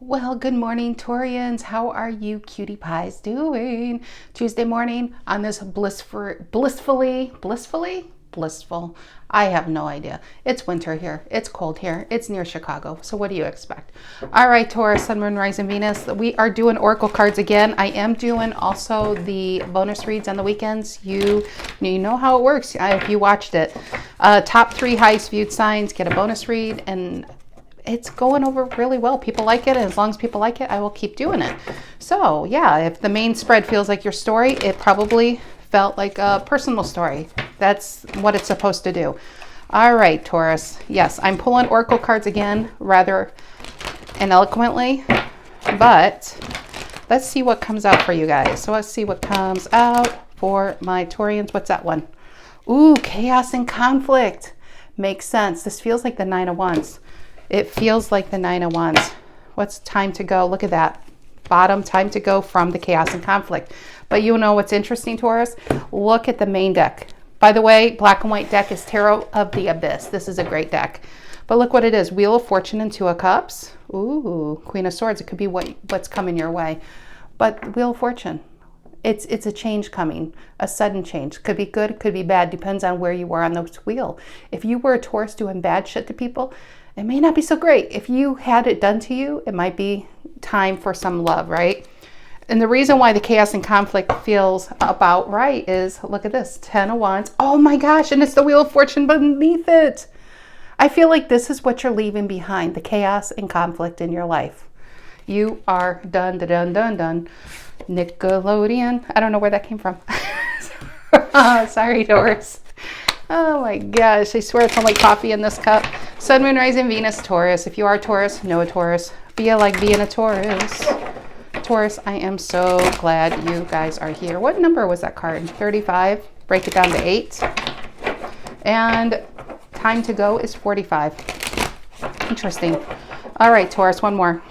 Well, good morning, Taurians. How are you cutie pies doing? Tuesday morning on this blissful. I have no idea. It's winter here. It's cold here. It's near Chicago. So what do you expect? All right, Taurus, Sun, Moon, Rising, Venus. We are doing Oracle cards again. I am doing also the bonus reads on the weekends. You know how it works if you watched it. Top 3 highest viewed signs get a bonus read, and it's going over really well. People like it, and as long as people like it, I will keep doing it. So yeah, if the main spread feels like your story, it probably felt like a personal story. That's what it's supposed to do. All right, Taurus. Yes, I'm pulling Oracle cards again, rather ineloquently, but let's see what comes out for you guys. So let's see what comes out for my Taurians. What's that one? Ooh, chaos and conflict. Makes sense. This feels like the 9 of Wands. It feels like the 9 of Wands. What's time to go? Look at that. Bottom, time to go from the chaos and conflict. But you know what's interesting, Taurus? Look at the main deck. By the way, black and white deck is Tarot of the Abyss. This is a great deck. But look what it is. Wheel of Fortune and 2 of Cups. Ooh, Queen of Swords. It could be what's coming your way. But Wheel of Fortune. It's a change coming, a sudden change. Could be good, could be bad. Depends on where you were on the wheel. If you were a Taurus doing bad shit to people, it may not be so great. If you had it done to you, it might be time for some love, right? And the reason why the chaos and conflict feels about right is, look at this, 10 of Wands. Oh my gosh, and it's the Wheel of Fortune beneath it. I feel like this is what you're leaving behind, the chaos and conflict in your life. You are done. Nickelodeon. I don't know where that came from. Sorry, Taurus. Oh my gosh, I swear it's only coffee in this cup. Sun, Moon, Rising, Venus, Taurus. If you are a Taurus, know a Taurus. Feel like being a Taurus. Taurus, I am so glad you guys are here. What number was that card? 35. Break it down to 8. And time to go is 45. Interesting. All right, Taurus, one more.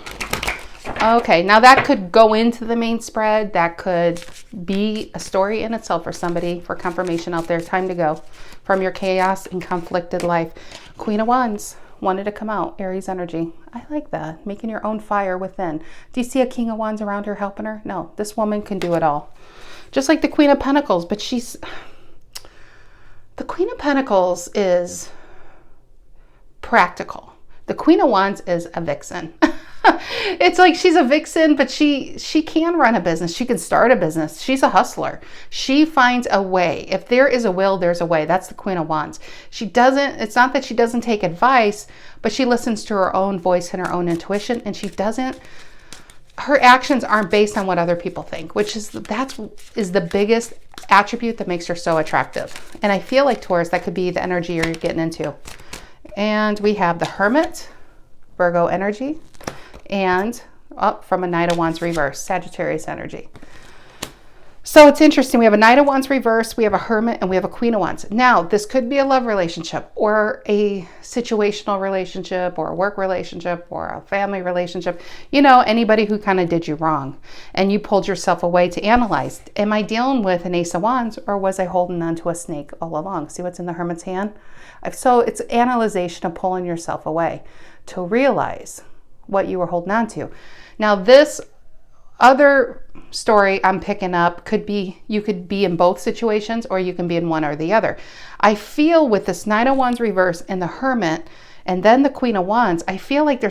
Okay, now that could go into the main spread. That could be a story in itself for somebody, for confirmation out there. Time to go from your chaos and conflicted life. Queen of Wands wanted to come out. Aries energy. I like that. Making your own fire within. Do you see a King of Wands around her helping her? No, this woman can do it all. Just like the Queen of Pentacles, but the Queen of Pentacles is practical. The Queen of Wands is a vixen. It's like she's a vixen, but she can run a business. She can start a business. She's a hustler. She finds a way. If there is a will, there's a way. That's the Queen of Wands. It's not that she doesn't take advice, but she listens to her own voice and her own intuition, and her actions aren't based on what other people think, which is the biggest attribute that makes her so attractive. And I feel like, Taurus, that could be the energy you're getting into. And we have the Hermit, Virgo energy, and up from a Knight of Wands reverse, Sagittarius energy. So it's interesting. We have a Knight of Wands reverse, we have a Hermit, and we have a Queen of Wands. Now, this could be a love relationship or a situational relationship or a work relationship or a family relationship. You know, anybody who kind of did you wrong and you pulled yourself away to analyze. Am I dealing with an Ace of Wands, or was I holding on to a snake all along? See what's in the Hermit's hand? So it's analyzation of pulling yourself away to realize what you were holding on to. Now, this other story I'm picking up could be, you could be in both situations, or you can be in one or the other. I feel with this Knight of Wands reverse and the Hermit and then the Queen of Wands, I feel like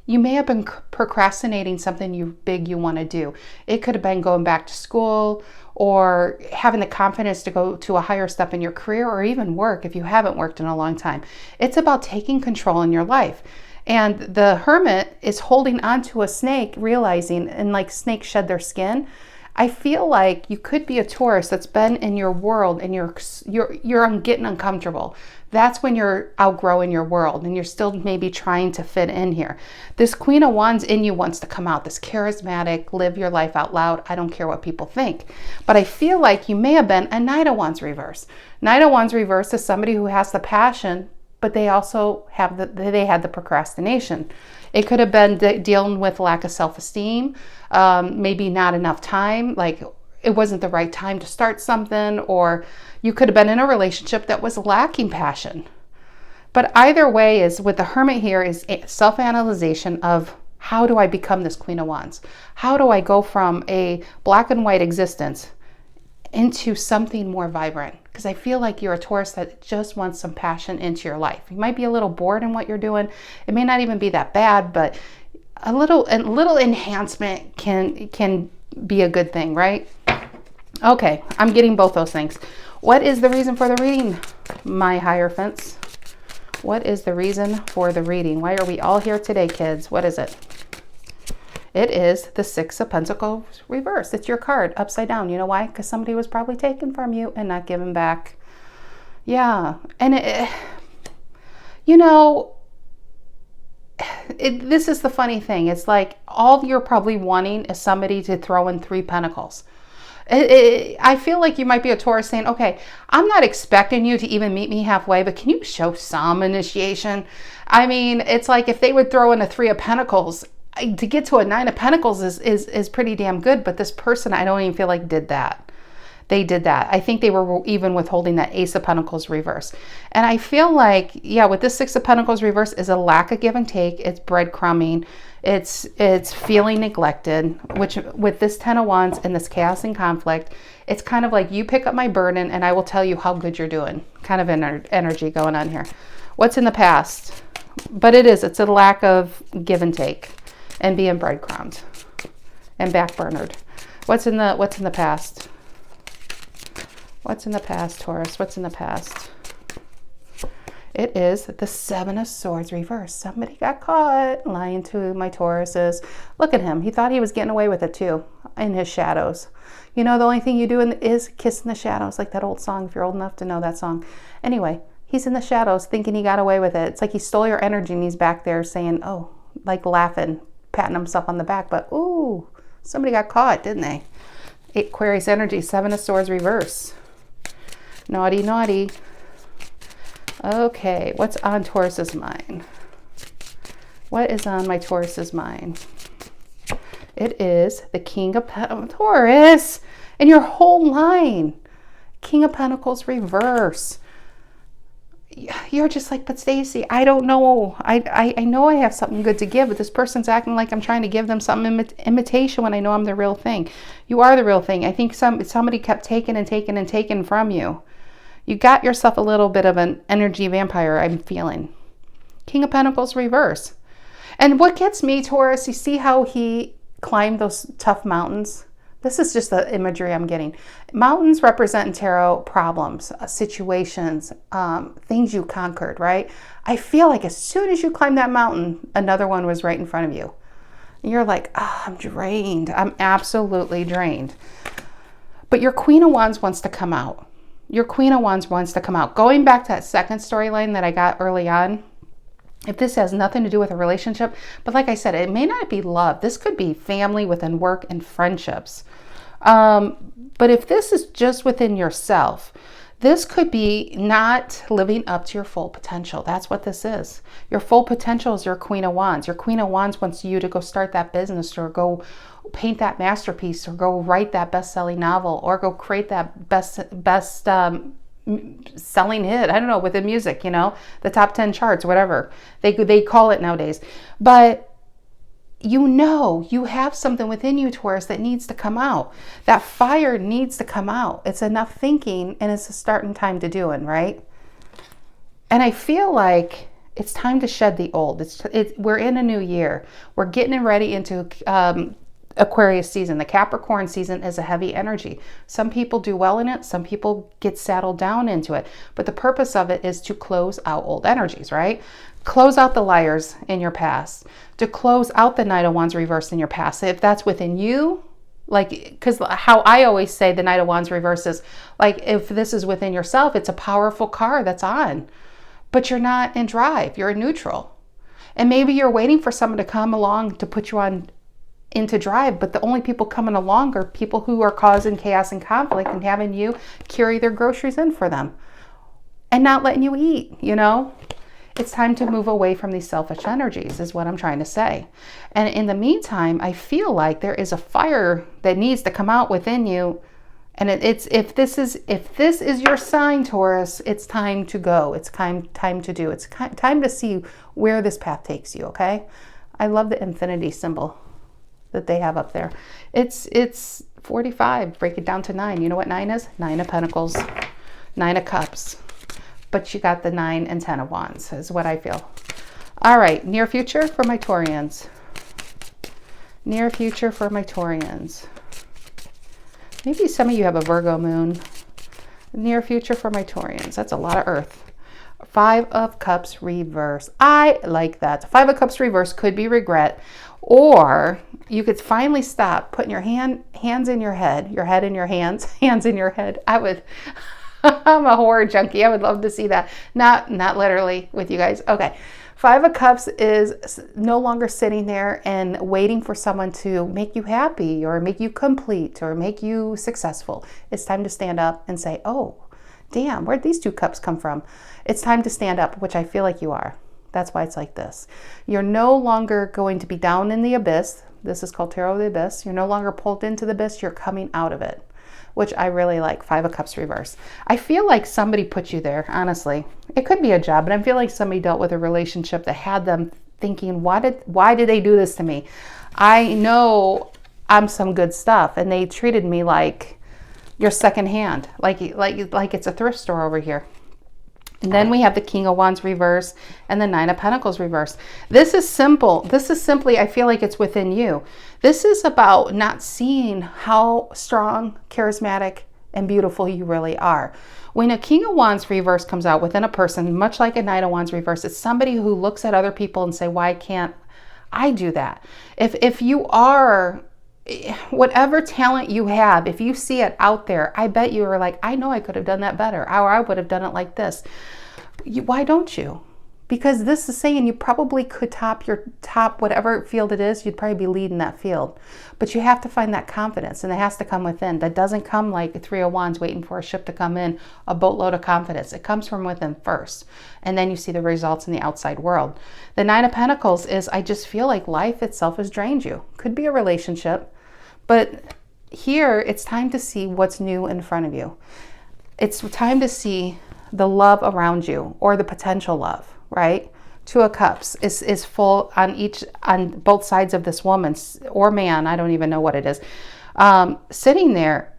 you may have been procrastinating something big you want to do. It could have been going back to school, or having the confidence to go to a higher step in your career, or even work if you haven't worked in a long time. It's about taking control in your life. And the Hermit is holding onto a snake, realizing, and like snakes shed their skin. I feel like you could be a Taurus that's been in your world and you're getting uncomfortable. That's when you're outgrowing your world and you're still maybe trying to fit in here. This Queen of Wands in you wants to come out, this charismatic, live your life out loud. I don't care what people think. But I feel like you may have been a Knight of Wands reverse. Knight of Wands reverse is somebody who has the passion, but they also had the procrastination. It could have been dealing with lack of self-esteem, maybe not enough time, like it wasn't the right time to start something, or you could have been in a relationship that was lacking passion. But either way, is with the Hermit here is self-analyzation of How do I become this Queen of Wands? How do I go from a black and white existence into something more vibrant? Because I feel like you're a Taurus that just wants some passion into your life. You might be a little bored in what you're doing. It may not even be that bad, but a little enhancement can be a good thing, right? Okay, I'm getting both those things. What is the reason for the reading, my Hierophants? What is the reason for the reading? Why are we all here today, kids? What is it? It is the Six of Pentacles reversed. It's your card upside down. You know why? Because somebody was probably taken from you and not given back. Yeah. And this is the funny thing. It's like all you're probably wanting is somebody to throw in 3 pentacles. I feel like you might be a Taurus saying, okay, I'm not expecting you to even meet me halfway, but can you show some initiation? I mean, it's like if they would throw in a 3 of Pentacles, to get to a 9 of Pentacles is pretty damn good. But this person, I don't even feel like did that. They did that. I think they were even withholding that Ace of Pentacles reverse. And I feel like, yeah, with this 6 of Pentacles reverse is a lack of give and take. It's breadcrumbing. It's feeling neglected, which with this 10 of Wands and this chaos and conflict, it's kind of like you pick up my burden and I will tell you how good you're doing. Kind of energy going on here. What's in the past? But it's a lack of give and take and being breadcrumbed and backburnered. What's in the past? What's in the past, Taurus? What's in the past? It is the 7 of Swords reversed. Somebody got caught lying to my Tauruses. Look at him. He thought he was getting away with it too, in his shadows. You know, the only thing you do is kiss in the shadows, like that old song, if you're old enough to know that song. Anyway, he's in the shadows thinking he got away with it. It's like he stole your energy and he's back there saying, oh, like laughing, patting himself on the back. But, ooh, somebody got caught, didn't they? Aquarius energy, 7 of Swords reverse. Naughty, naughty. Okay, what's on Taurus's mind? What is on my Taurus's mind? It is the King of Taurus and your whole line. King of Pentacles reverse. You're just like, but Stacy, I don't know. I know I have something good to give, but this person's acting like I'm trying to give them some imitation when I know I'm the real thing. You are the real thing. I think somebody kept taking and taking and taking from you. You got yourself a little bit of an energy vampire, I'm feeling. King of Pentacles reverse. And what gets me, Taurus, you see how he climbed those tough mountains? This is just the imagery I'm getting. Mountains represent in tarot problems, situations, things you conquered, right? I feel like as soon as you climbed that mountain, another one was right in front of you. And you're like, oh, I'm drained. I'm absolutely drained. But your Queen of Wands wants to come out. Your Queen of Wands wants to come out. Going back to that second storyline that I got early on, if this has nothing to do with a relationship, but like I said, it may not be love. This could be family within work and friendships. But if this is just within yourself, this could be not living up to your full potential. That's what this is. Your full potential is your Queen of Wands. Your Queen of Wands wants you to go start that business or go paint that masterpiece or go write that best-selling novel or go create that best selling hit. I don't know, with the music, you know, the top 10 charts, whatever they call it nowadays. But you know, you have something within you, Taurus, that needs to come out. That fire needs to come out. It's enough thinking and it's a starting time to doing, right? And I feel like it's time to shed the old. We're in a new year. We're getting ready into Aquarius season. The Capricorn season is a heavy energy. Some people do well in it. Some people get saddled down into it. But the purpose of it is to close out old energies, right? Close out the liars in your past. To close out the Knight of Wands reversed in your past. If that's within you, like, because how I always say the Knight of Wands reverse is, like, if this is within yourself, it's a powerful car that's on. But you're not in drive. You're in neutral. And maybe you're waiting for someone to come along to put you on into drive, but the only people coming along are people who are causing chaos and conflict and having you carry their groceries in for them and not letting you eat, you know? It's time to move away from these selfish energies is what I'm trying to say. And in the meantime, I feel like there is a fire that needs to come out within you. And if this is your sign, Taurus, it's time to go. It's time to do. It's time to see where this path takes you, okay? I love the infinity symbol that they have up there. It's 45. Break it down to 9. You know what 9 is? 9 of Pentacles, 9 of Cups. But you got the 9 and 10 of Wands is what I feel. All right, near future for my Taurians. Near future for my Taurians. Maybe some of you have a Virgo moon. Near future for my Taurians. That's a lot of earth. 5 of Cups reverse. I like that. 5 of Cups reverse could be regret, or you could finally stop putting your hands in your head in your hands, hands in your head. I'm a horror junkie. I would love to see that. Not literally with you guys. Okay. 5 of Cups is no longer sitting there and waiting for someone to make you happy or make you complete or make you successful. It's time to stand up and say, oh, damn, where'd these 2 cups come from? It's time to stand up, which I feel like you are. That's why it's like this. You're no longer going to be down in the abyss. This is called Tarot of the Abyss. You're no longer pulled into the abyss. You're coming out of it, which I really like. 5 of Cups reverse. I feel like somebody put you there, honestly. It could be a job, but I feel like somebody dealt with a relationship that had them thinking, why did they do this to me? I know I'm some good stuff, and they treated me like your second hand, like it's a thrift store over here. And then we have the King of Wands reverse and the 9 of Pentacles reverse. This is simple. This is simply, I feel like it's within you. This is about not seeing how strong, charismatic, and beautiful you really are. When a King of Wands reverse comes out within a person, much like a Knight of Wands reverse, it's somebody who looks at other people and say, why can't I do that? If you are, whatever talent you have, if you see it out there, I bet you are like, I know I could have done that better, or I would have done it like this. Why don't you? Because this is saying you probably could top whatever field it is, you'd probably be leading that field. But you have to find that confidence, and it has to come within. That doesn't come like a 3 of Wands waiting for a ship to come in, a boatload of confidence. It comes from within first, and then you see the results in the outside world. The 9 of Pentacles is, I just feel like life itself has drained you. Could be a relationship, but here it's time to see what's new in front of you. It's time to see the love around you, or the potential love. Right? 2 of Cups is full on both sides of this woman or man. I don't even know what it is. Sitting there,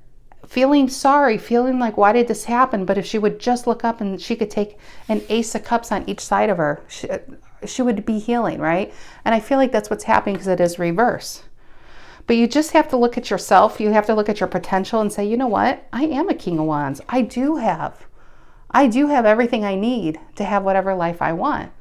feeling sorry, feeling like, why did this happen? But if she would just look up and she could take an Ace of Cups on each side of her, she would be healing, right? And I feel like that's what's happening because it is reverse. But you just have to look at yourself. You have to look at your potential and say, you know what? I am a King of Wands. I do have everything I need to have whatever life I want.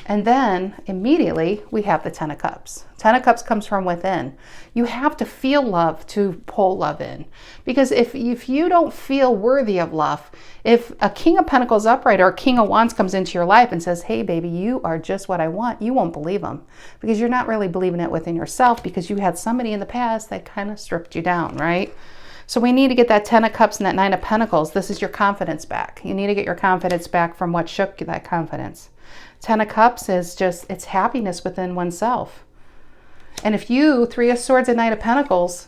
And then immediately we have the 10 of Cups. 10 of Cups comes from within. You have to feel love to pull love in. Because if you don't feel worthy of love, if a King of Pentacles upright or a King of Wands comes into your life and says, hey baby, you are just what I want, you won't believe them. Because you're not really believing it within yourself, because you had somebody in the past that kind of stripped you down, right? So we need to get that 10 of Cups and that 9 of Pentacles. This is your confidence back. You need to get your confidence back from what shook that confidence. 10 of Cups is just, it's happiness within oneself. And if you, 3 of Swords and 9 of Pentacles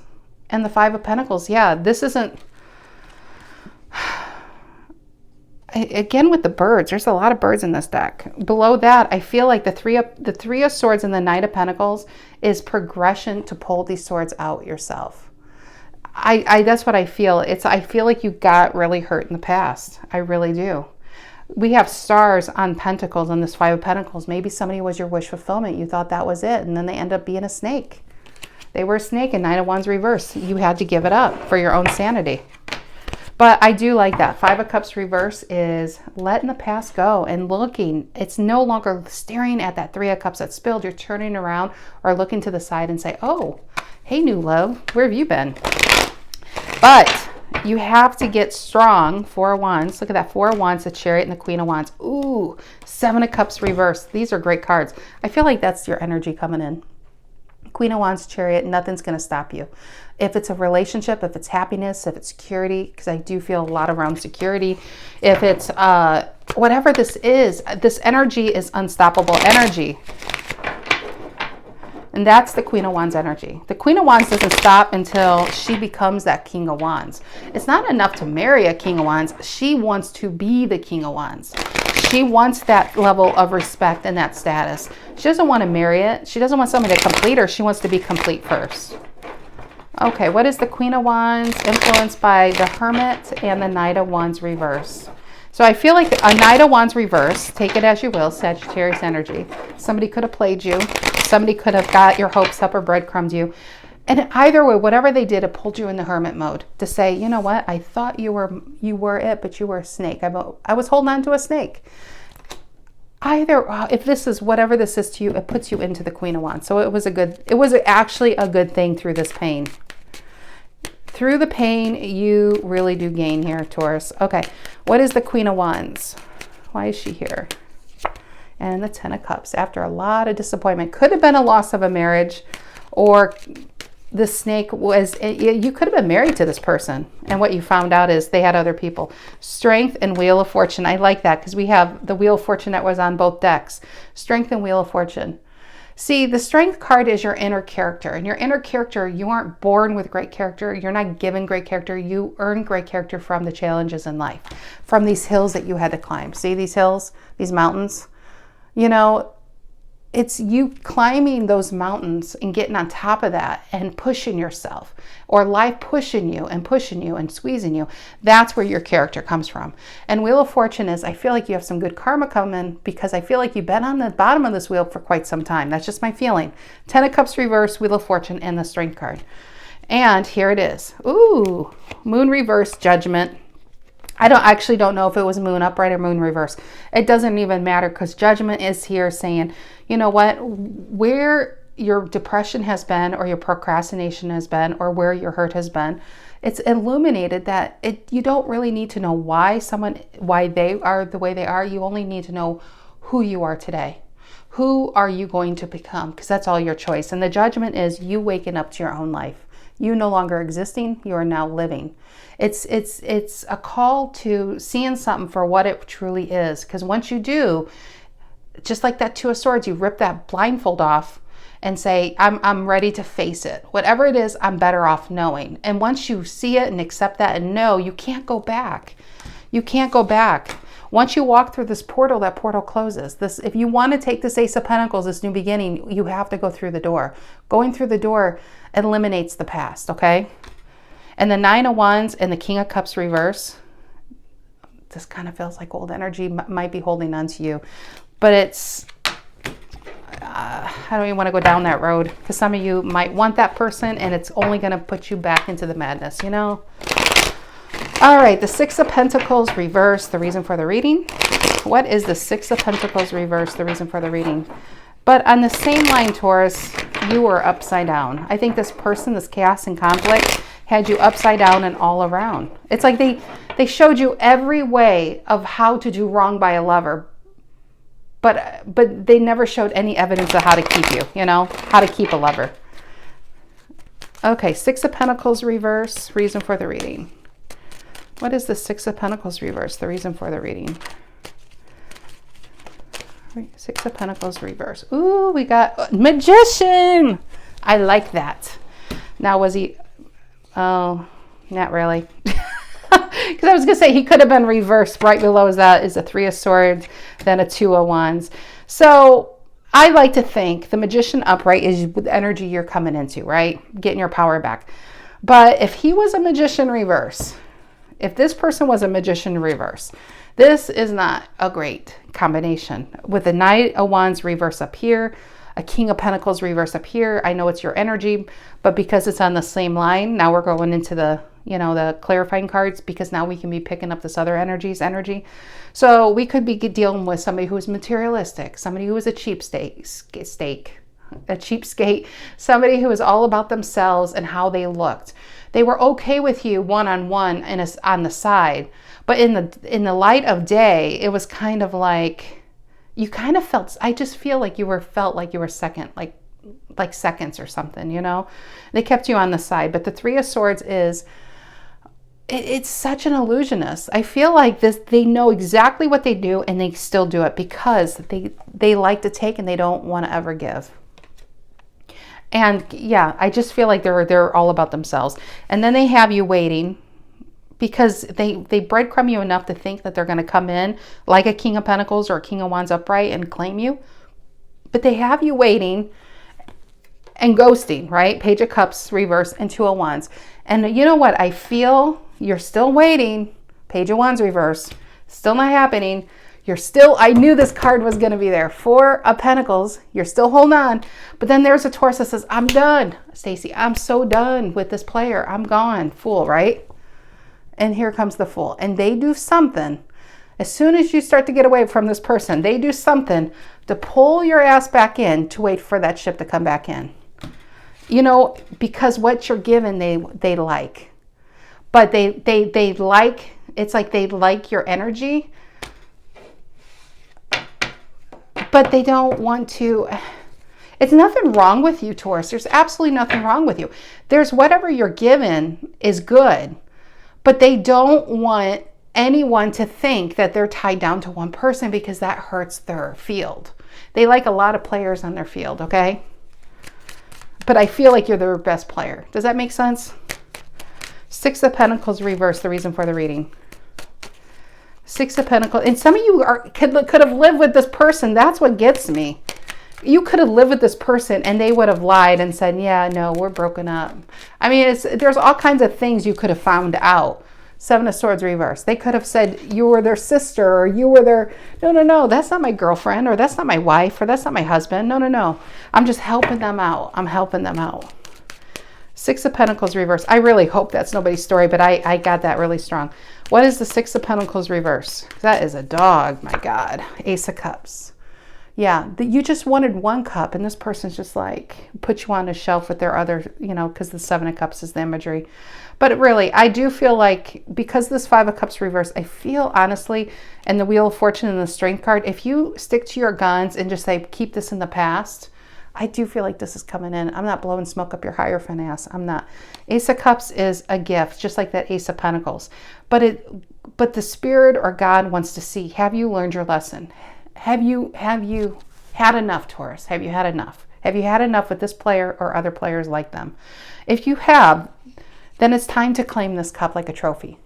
and the 5 of Pentacles, yeah, this isn't, again with the birds, there's a lot of birds in this deck. Below that, I feel like the 3 of Swords and the 9 of Pentacles is progression to pull these swords out yourself. That's what I feel. I feel like you got really hurt in the past. I really do. We have stars on Pentacles on this 5 of Pentacles. Maybe somebody was your wish fulfillment. You thought that was it, and then they end up being a snake. They were a snake, and 9 of Wands reverse. You had to give it up for your own sanity. But I do like that. 5 of Cups reverse is letting the past go and looking. It's no longer staring at that 3 of Cups that spilled. You're turning around or looking to the side and say, oh, hey, new love, where have you been? But you have to get strong. 4 of Wands. Look at that. 4 of Wands, the Chariot, and the Queen of Wands. Ooh, 7 of Cups reverse. These are great cards. I feel like that's your energy coming in. Queen of Wands, Chariot, nothing's going to stop you. If it's a relationship, if it's happiness, if it's security, because I do feel a lot around security. If it's whatever this is, this energy is unstoppable energy. And that's the Queen of Wands energy. The Queen of Wands doesn't stop until she becomes that King of Wands. It's not enough to marry a King of Wands. She wants to be the King of Wands. She wants that level of respect and that status. She doesn't want to marry it. She doesn't want somebody to complete her. She wants to be complete first. Okay, what is the Queen of Wands influenced by the Hermit and the Knight of Wands reverse? So I feel like a Knight of Wands reverse, take it as you will, Sagittarius energy. Somebody could have played you. Somebody could have got your hopes up or breadcrumbed you. And either way, whatever they did, it pulled you into hermit mode to say, you know what, I thought you were it, but you were a snake. I was holding on to a snake. Either, if this is whatever this is to you, it puts you into the Queen of Wands. So it was actually a good thing through this pain. Through the pain, you really do gain here, Taurus. Okay, what is the Queen of Wands? Why is she here? And the Ten of Cups. After a lot of disappointment, could have been a loss of a marriage, or the snake was, you could have been married to this person, and what you found out is they had other people. Strength and Wheel of Fortune. I like that because we have the Wheel of Fortune that was on both decks. Strength and Wheel of Fortune. See, the Strength card is your inner character, and your inner character, you aren't born with great character. You're not given great character. You earn great character from the challenges in life, from these hills that you had to climb. See these hills, these mountains? You know, it's you climbing those mountains and getting on top of that and pushing yourself, or life pushing you and squeezing you. That's where your character comes from. And Wheel of Fortune is, I feel like you have some good karma coming, because I feel like you've been on the bottom of this wheel for quite some time. That's just my feeling. Ten of Cups reverse, Wheel of Fortune, and the Strength card. And here it is. Ooh, Moon reverse, Judgment. I actually don't know if it was Moon upright or Moon reverse. It doesn't even matter, because Judgment is here saying, you know what, where your depression has been, or your procrastination has been, or where your hurt has been, it's illuminated that you don't really need to know why they are the way they are. You only need to know who you are today. Who are you going to become? Because that's all your choice. And the Judgment is you waking up to your own life. You no longer existing, you are now living. It's a call to seeing something for what it truly is. Because once you do, just like that Two of Swords, you rip that blindfold off and say, I'm ready to face it. Whatever it is, I'm better off knowing. And once you see it and accept that and know, you can't go back. You can't go back. Once you walk through this portal, that portal closes. If you want to take this Ace of Pentacles, this new beginning, you have to go through the door. Going through the door eliminates the past, okay? And the Nine of Wands and the King of Cups reverse. This kind of feels like old energy might be holding on to you. But it's, I don't even want to go down that road, because some of you might want that person, and it's only going to put you back into the madness, you know? All right, the Six of Pentacles reverse, the reason for the reading. What is the Six of Pentacles reverse, the reason for the reading? But on the same line, Taurus, you were upside down. I think this person, this chaos and conflict, had you upside down and all around. It's like they showed you every way of how to do wrong by a lover, but they never showed any evidence of how to keep you, you know, how to keep a lover. Okay, Six of Pentacles reverse, reason for the reading. What is the Six of Pentacles reverse, the reason for the reading? Six of Pentacles reverse. Ooh, we got Magician. I like that. Now, was he... Oh, not really. Because I was going to say he could have been reversed. Right below that is a Three of Swords, then a Two of Wands. So I like to think the Magician upright is the energy you're coming into, right? Getting your power back. But if he was a Magician reverse, if this person was a Magician reverse, this is not a great combination. With the Knight of Wands reverse up here, a King of Pentacles reverse up here. I know it's your energy, but because it's on the same line, now we're going into the, you know, the clarifying cards, because now we can be picking up this other energy. So we could be dealing with somebody who is materialistic, somebody who is a cheapskate, somebody who is all about themselves and how they looked. They were okay with you one-on-one and on the side, but in the light of day, it was kind of like you kind of felt, I just feel like felt like you were second, like seconds or something, you know? They kept you on the side. But the Three of Swords is, it's such an illusionist. I feel like they know exactly what they do, and they still do it because they like to take and they don't want to ever give. And yeah, I just feel like they're all about themselves. And then they have you waiting because they breadcrumb you enough to think that they're going to come in like a King of Pentacles or a King of Wands upright and claim you. But they have you waiting and ghosting, right? Page of Cups reverse and Two of Wands. And you know what? I feel you're still waiting. Page of Wands reverse. Still not happening. You're still, I knew this card was going to be there. Four of Pentacles. You're still holding on. But then there's a Taurus that says, I'm done. Stacy, I'm so done with this player. I'm gone. Fool, right? And here comes the Fool. And they do something. As soon as you start to get away from this person, they do something to pull your ass back in to wait for that ship to come back in. You know, because what you're given, they like. But they like, it's like they like your energy. But they don't want to. It's nothing wrong with you, Taurus. There's absolutely nothing wrong with you. There's whatever you're given is good. But they don't want anyone to think that they're tied down to one person because that hurts their field. They like a lot of players on their field, okay? But I feel like you're their best player. Does that make sense? Six of Pentacles reverse, the reason for the reading. Six of Pentacles. And some of you could have lived with this person. That's what gets me. You could have lived with this person and they would have lied and said, yeah, no, we're broken up. I mean, there's all kinds of things you could have found out. Seven of Swords reverse. They could have said you were their sister or you were their, no, that's not my girlfriend or that's not my wife or that's not my husband. No. I'm just helping them out. I'm helping them out. Six of Pentacles reverse. I really hope that's nobody's story, but I got that really strong. What is the Six of Pentacles reverse? That is a dog, my God. Ace of Cups. Yeah, you just wanted one cup and this person's just like put you on a shelf with their other, because the Seven of Cups is the imagery. But really, I do feel like because this Five of Cups reverse, I feel honestly, and the Wheel of Fortune and the Strength card, if you stick to your guns and just say, keep this in the past, I do feel like this is coming in. I'm not blowing smoke up your Hierophant ass. I'm not. Ace of Cups is a gift, just like that Ace of Pentacles. But the Spirit or God wants to see, have you learned your lesson? Have you had enough, Taurus? Have you had enough? Have you had enough with this player or other players like them? If you have, then it's time to claim this cup like a trophy.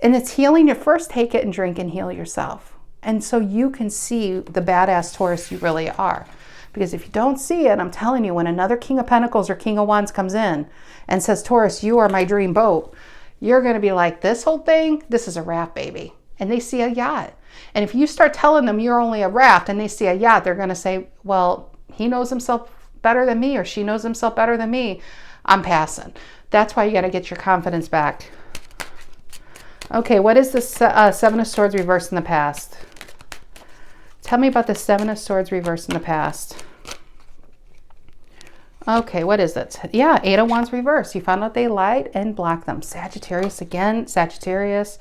And it's healing. You first take it and drink and heal yourself. And so you can see the badass Taurus you really are. Because if you don't see it, I'm telling you, when another King of Pentacles or King of Wands comes in and says, Taurus, you are my dream boat, you're going to be like, this whole thing, this is a raft, baby. And they see a yacht. And if you start telling them you're only a raft and they see a yacht, they're going to say, well, he knows himself better than me or she knows himself better than me. I'm passing. That's why you got to get your confidence back. Okay, what is the Seven of Swords reversed in the past? Tell me about the Seven of Swords reversed in the past. Okay, what is it? Yeah, Eight of Wands reversed. You found out they lied and blocked them. Sagittarius again. Sagittarius.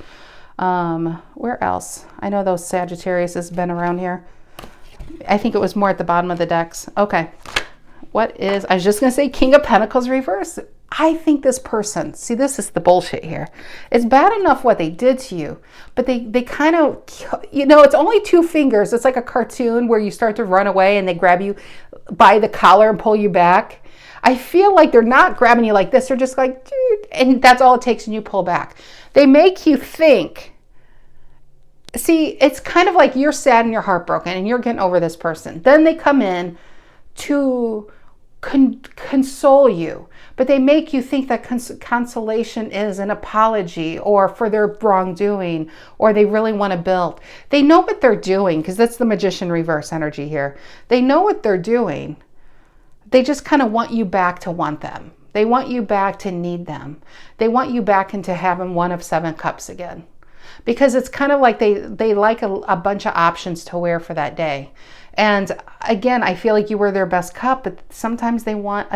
Where else? I know those Sagittarius has been around here. I think it was more at the bottom of the decks. Okay. What is, I was just going to say King of Pentacles reverse. I think this person, see, this is the bullshit here. It's bad enough what they did to you, but they kind of, it's only two fingers. It's like a cartoon where you start to run away and they grab you by the collar and pull you back. I feel like they're not grabbing you like this. They're just like, dude, and that's all it takes and you pull back. They make you think. See, it's kind of like you're sad and you're heartbroken and you're getting over this person. Then they come in to console you, but they make you think that consolation is an apology or for their wrongdoing, or they really want to build. They know what they're doing because that's the Magician reverse energy here. They know what they're doing. They just kind of want you back to want them. They want you back to need them. They want you back into having one of Seven Cups again. Because it's kind of like they like a bunch of options to wear for that day. And again, I feel like you were their best cup, but sometimes they want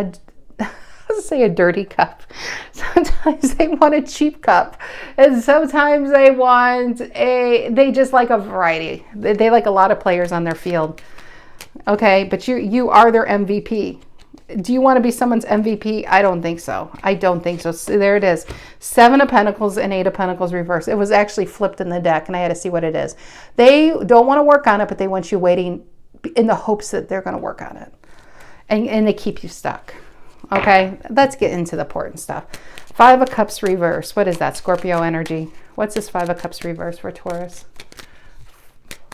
let's say a dirty cup. Sometimes they want a cheap cup. And sometimes they just like a variety. They like a lot of players on their field. Okay, but you are their MVP. Do you want to be someone's MVP? I don't think so. I don't think so. So there it is. Seven of Pentacles and Eight of Pentacles reversed. It was actually flipped in the deck and I had to see what it is. They don't want to work on it, but they want you waiting in the hopes that they're going to work on it. And they keep you stuck. Okay, let's get into the important stuff. Five of Cups reverse. What is that? Scorpio energy. What's this Five of Cups reverse for Taurus?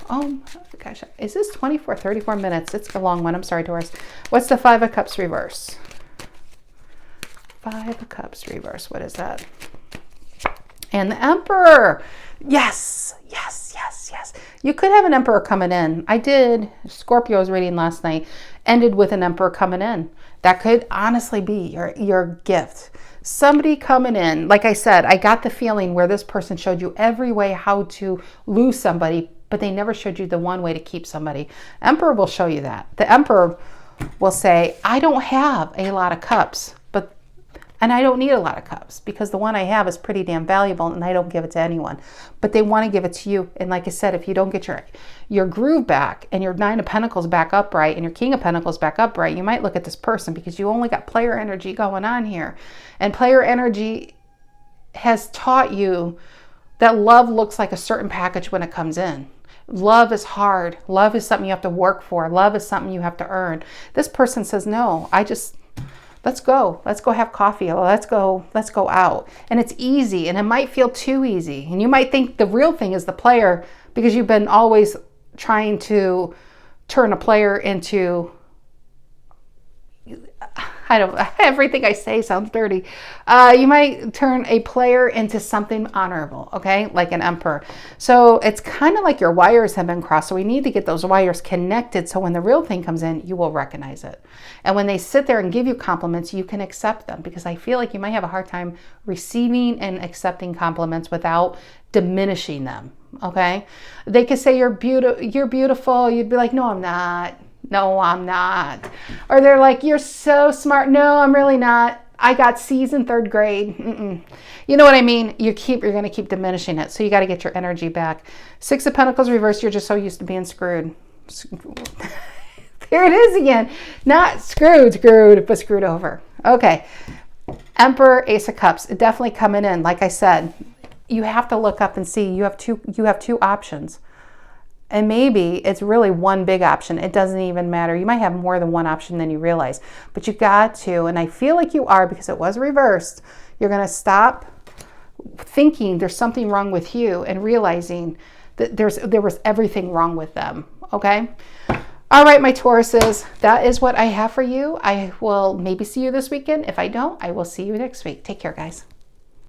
Oh gosh, is this 24, 34 minutes? It's a long one. I'm sorry, Taurus. What's the Five of Cups reverse? Five of Cups reverse. What is that? And the Emperor. Yes, yes, yes, yes. You could have an Emperor coming in. I did Scorpio's reading last night. Ended with an Emperor coming in. That could honestly be your gift. Somebody coming in. Like I said, I got the feeling where this person showed you every way how to lose somebody, but they never showed you the one way to keep somebody. Emperor will show you that. The Emperor will say, I don't have a lot of cups, and I don't need a lot of cups because the one I have is pretty damn valuable and I don't give it to anyone. But they want to give it to you. And like I said, if you don't get your groove back and your Nine of Pentacles back upright and your King of Pentacles back upright, you might look at this person because you only got player energy going on here. And player energy has taught you that love looks like a certain package when it comes in. Love is hard. Love is something you have to work for. Love is something you have to earn. This person says, no, let's go have coffee. Let's go out. And it's easy, and it might feel too easy. And you might think the real thing is the player because you've been always trying to turn a player into, everything I say sounds dirty. You might turn a player into something honorable, okay? Like an Emperor. So it's kind of like your wires have been crossed. So we need to get those wires connected so when the real thing comes in, you will recognize it. And when they sit there and give you compliments, you can accept them because I feel like you might have a hard time receiving and accepting compliments without diminishing them, okay? They could say you're beautiful. You'd be like, no, I'm not. No, I'm not. Or they're like, you're so smart. No, I'm really not. I got C's in third grade. You know what I mean? You're going to keep diminishing it. So you got to get your energy back. Six of Pentacles reversed. You're just so used to being screwed. There it is again. Not screwed, but screwed over. Okay. Emperor, Ace of Cups. Definitely coming in. Like I said, you have to look up and see. You have two options. And maybe it's really one big option. It doesn't even matter. You might have more than one option than you realize. But you got to, and I feel like you are because it was reversed. You're going to stop thinking there's something wrong with you and realizing that there was everything wrong with them. Okay? All right, my Tauruses. That is what I have for you. I will maybe see you this weekend. If I don't, I will see you next week. Take care, guys.